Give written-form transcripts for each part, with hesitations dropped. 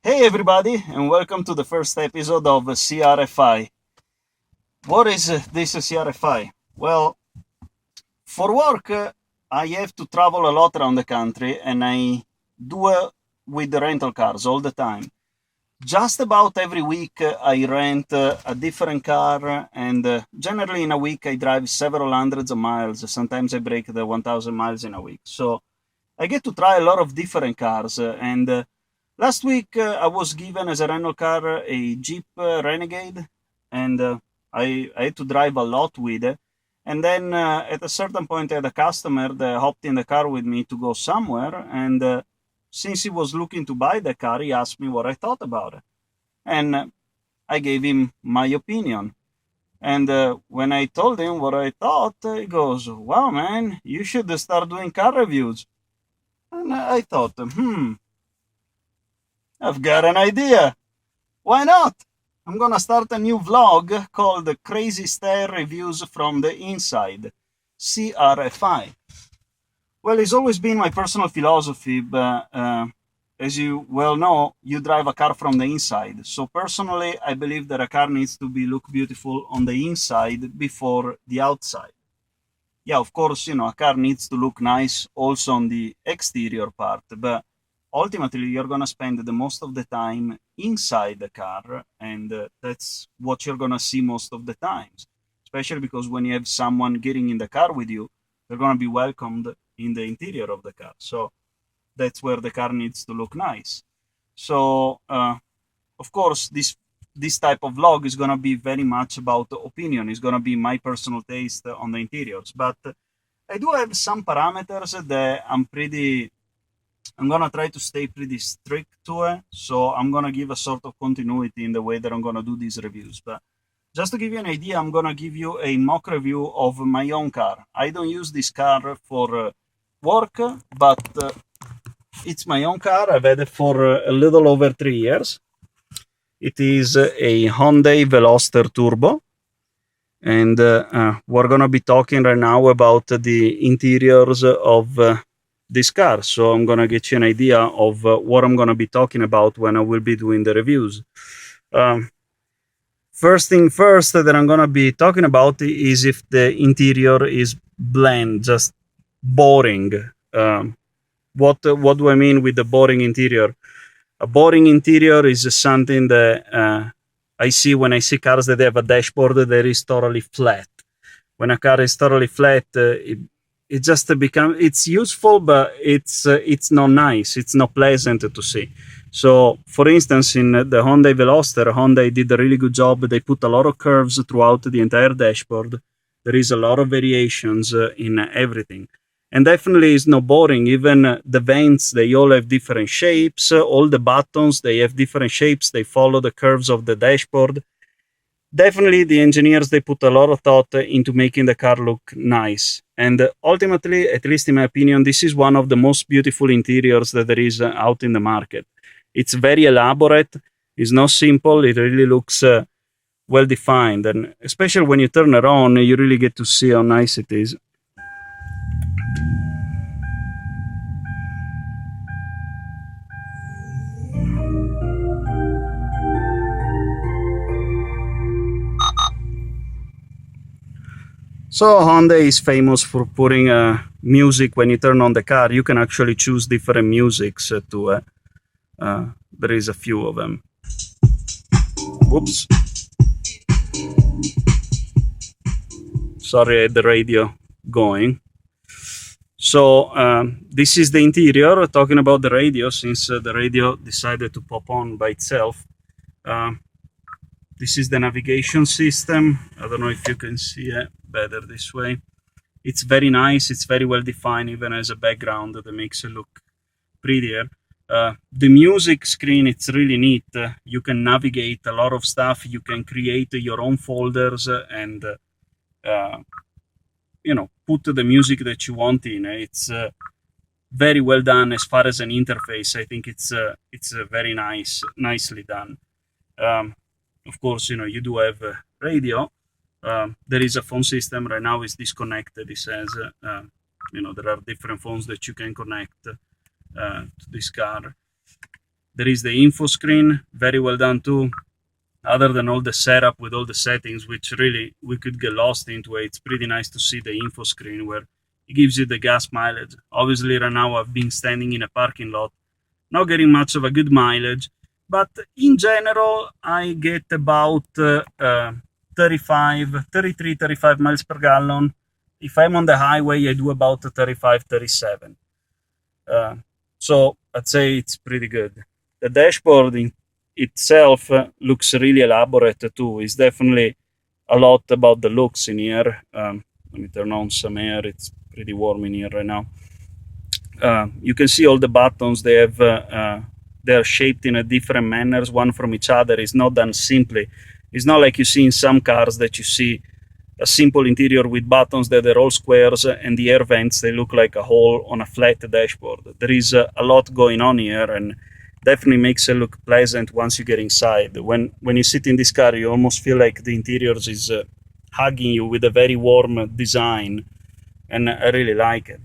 Hey everybody, and welcome to the first episode of CRFI. What is this CRFI? Well, for work, I have to travel a lot around the country, and I do with the rental cars all the time. Just about every week, I rent a different car, and generally in a week, I drive several hundreds of miles. Sometimes I break the 1,000 miles in a week. So I get to try a lot of different cars, and last week I was given as a rental car a Jeep Renegade, and I had to drive a lot with it. And then at a certain point, I had a customer that hopped in the car with me to go somewhere, and since he was looking to buy the car, he asked me what I thought about it, and I gave him my opinion. And when I told him what I thought, he goes, "Wow, man, you should start doing car reviews." And I thought, I've got an idea. Why not? I'm gonna start a new vlog called CrazySte Reviews from the Inside, CRFI. Well, it's always been my personal philosophy, but as you well know, you drive a car from the inside. So personally, I believe that a car needs to look beautiful on the inside before the outside. Yeah, of course, a car needs to look nice also on the exterior part, but ultimately you're going to spend the most of the time inside the car, and that's what you're going to see most of the times, especially because when you have someone getting in the car with you, they're going to be welcomed in the interior of the car. So that's where the car needs to look nice. So of course, this type of vlog is going to be very much about opinion. It's going to be my personal taste on the interiors, but I do have some parameters that I'm going to try to stay pretty strict to it. So I'm going to give a sort of continuity in the way that I'm going to do these reviews. But just to give you an idea, I'm going to give you a mock review of my own car. I don't use this car for work, but it's my own car. I've had it for a little over 3 years. It is a Hyundai Veloster Turbo. And we're going to be talking right now about the interiors of this car. So I'm going to get you an idea of what I'm going to be talking about when I will be doing the reviews. First thing first that I'm going to be talking about is if the interior is bland, just boring. What do I mean with the boring interior? A boring interior is something that I see when I see cars that have a dashboard that is totally flat. When a car is totally flat, it just it's useful, but it's not nice. It's not pleasant to see. So, for instance, in the Hyundai Veloster, Hyundai did a really good job. They put a lot of curves throughout the entire dashboard. There is a lot of variations in everything. And definitely it's not boring. Even the vents, they all have different shapes. All the buttons, they have different shapes. They follow the curves of the dashboard. Definitely the engineers, they put a lot of thought into making the car look nice. And ultimately, at least in my opinion, this is one of the most beautiful interiors that there is out in the market. It's very elaborate. It's not simple. It really looks well defined. And especially when you turn it on, you really get to see how nice it is. So Honda is famous for putting music when you turn on the car. You can actually choose different musics there is a few of them. Whoops. Sorry, I had the radio going. So this is the interior. Talking about the radio, since the radio decided to pop on by itself. This is the navigation system. I don't know if you can see it better this way. It's very nice. It's very well defined, even as a background that makes it look prettier. The music screen, it's really neat. You can navigate a lot of stuff. You can create your own folders and put the music that you want in. It's very well done as far as an interface. I think it's very nicely done. Of course, you do have radio. There is a phone system. Right now it's disconnected. It says, there are different phones that you can connect to this car. There is the info screen, very well done too. Other than all the setup with all the settings, which really we could get lost into it, it's pretty nice to see the info screen where it gives you the gas mileage. Obviously right now I've been standing in a parking lot, not getting much of a good mileage, but in general I get about 33-35 miles per gallon. If I'm on the highway, I do about 35-37. So I'd say it's pretty good. The dashboard itself looks really elaborate too. It's definitely a lot about the looks in here. Let me turn on some air. It's pretty warm in here right now. You can see all the buttons. They have they're shaped in a different manners, one from each other. It's not done simply. It's not like you see in some cars that you see a simple interior with buttons that are all squares, and the air vents, they look like a hole on a flat dashboard. There is a lot going on here, and definitely makes it look pleasant once you get inside. When you sit in this car, you almost feel like the interiors is hugging you with a very warm design, and I really like it.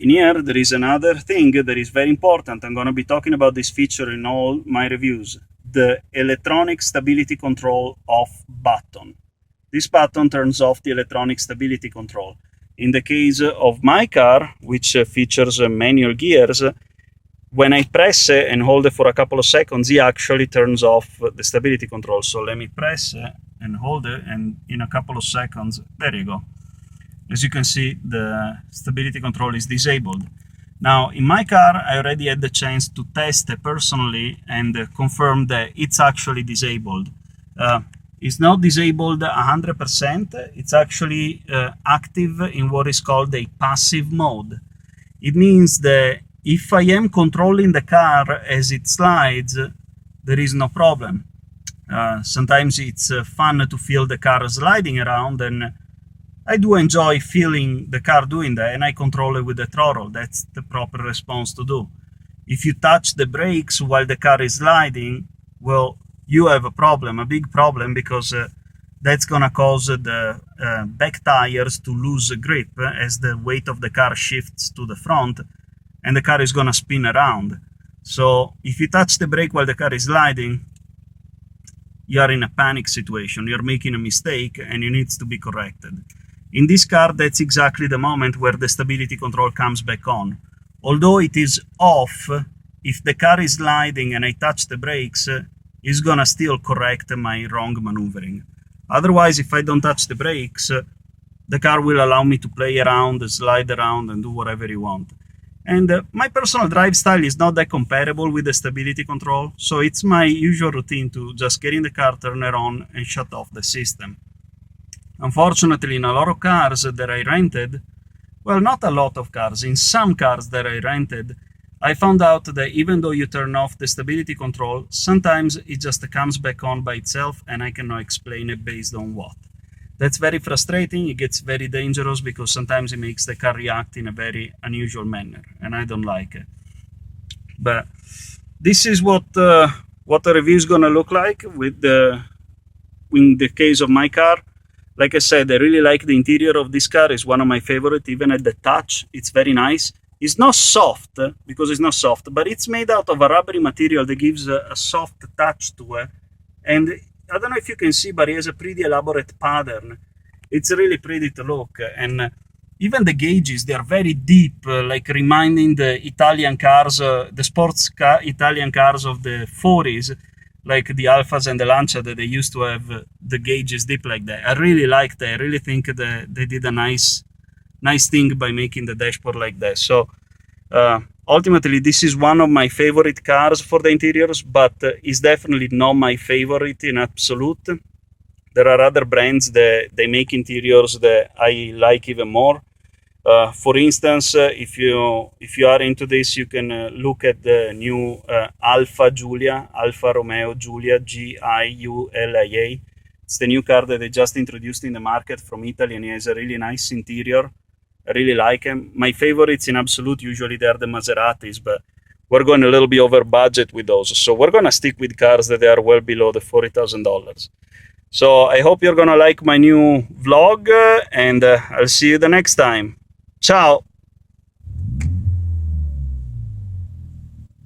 In here, there is another thing that is very important. I'm going to be talking about this feature in all my reviews. The electronic stability control off button. This button turns off the electronic stability control. In the case of my car, which features manual gears, when I press it and hold it for a couple of seconds, it actually turns off the stability control. So let me press it and hold it, and in a couple of seconds, there you go. As you can see, the stability control is disabled. Now, in my car, I already had the chance to test it personally and confirm that it's actually disabled. It's not disabled 100%. It's actually active in what is called a passive mode. It means that if I am controlling the car as it slides, there is no problem. Sometimes it's fun to feel the car sliding around, and I do enjoy feeling the car doing that, and I control it with the throttle. That's the proper response to do. If you touch the brakes while the car is sliding, well, you have a problem, a big problem, because that's gonna cause the back tires to lose grip as the weight of the car shifts to the front, and the car is gonna spin around. So if you touch the brake while the car is sliding, you are in a panic situation. You're making a mistake, and it needs to be corrected. In this car, that's exactly the moment where the stability control comes back on. Although it is off, if the car is sliding and I touch the brakes, it's gonna still correct my wrong maneuvering. Otherwise, if I don't touch the brakes, the car will allow me to play around, slide around, and do whatever you want. And my personal drive style is not that compatible with the stability control, so it's my usual routine to just get in the car, turn it on, and shut off the system. Unfortunately, in a lot of cars that I rented, well, not a lot of cars, in some cars that I rented, I found out that even though you turn off the stability control, sometimes it just comes back on by itself, and I cannot explain it based on what. That's very frustrating. It gets very dangerous because sometimes it makes the car react in a very unusual manner, and I don't like it. But this is what the review is gonna look like in the case of my car. Like I said, I really like the interior of this car. It's one of my favorite, even at the touch. It's very nice. It's not soft, because it's not soft, but it's made out of a rubbery material that gives a soft touch to it. And I don't know if you can see, but it has a pretty elaborate pattern. It's really pretty to look. And even the gauges, they are very deep, like reminding the Italian cars, the sports car Italian cars of the 40s, like the Alfas and the Lancia, that they used to have the gauges deep like that. I really like that. I really think that they did a nice thing by making the dashboard like that. So ultimately, this is one of my favorite cars for the interiors, but it's definitely not my favorite in absolute. There are other brands that they make interiors that I like even more. For instance, if you are into this, you can look at the new Alfa Romeo Giulia, Giulia. It's the new car that they just introduced in the market from Italy, and it has a really nice interior. I really like them. My favorites in absolute, usually they are the Maseratis, but we're going a little bit over budget with those. So we're going to stick with cars that are well below the $40,000. So I hope you're going to like my new vlog, and I'll see you the next time. Ciao!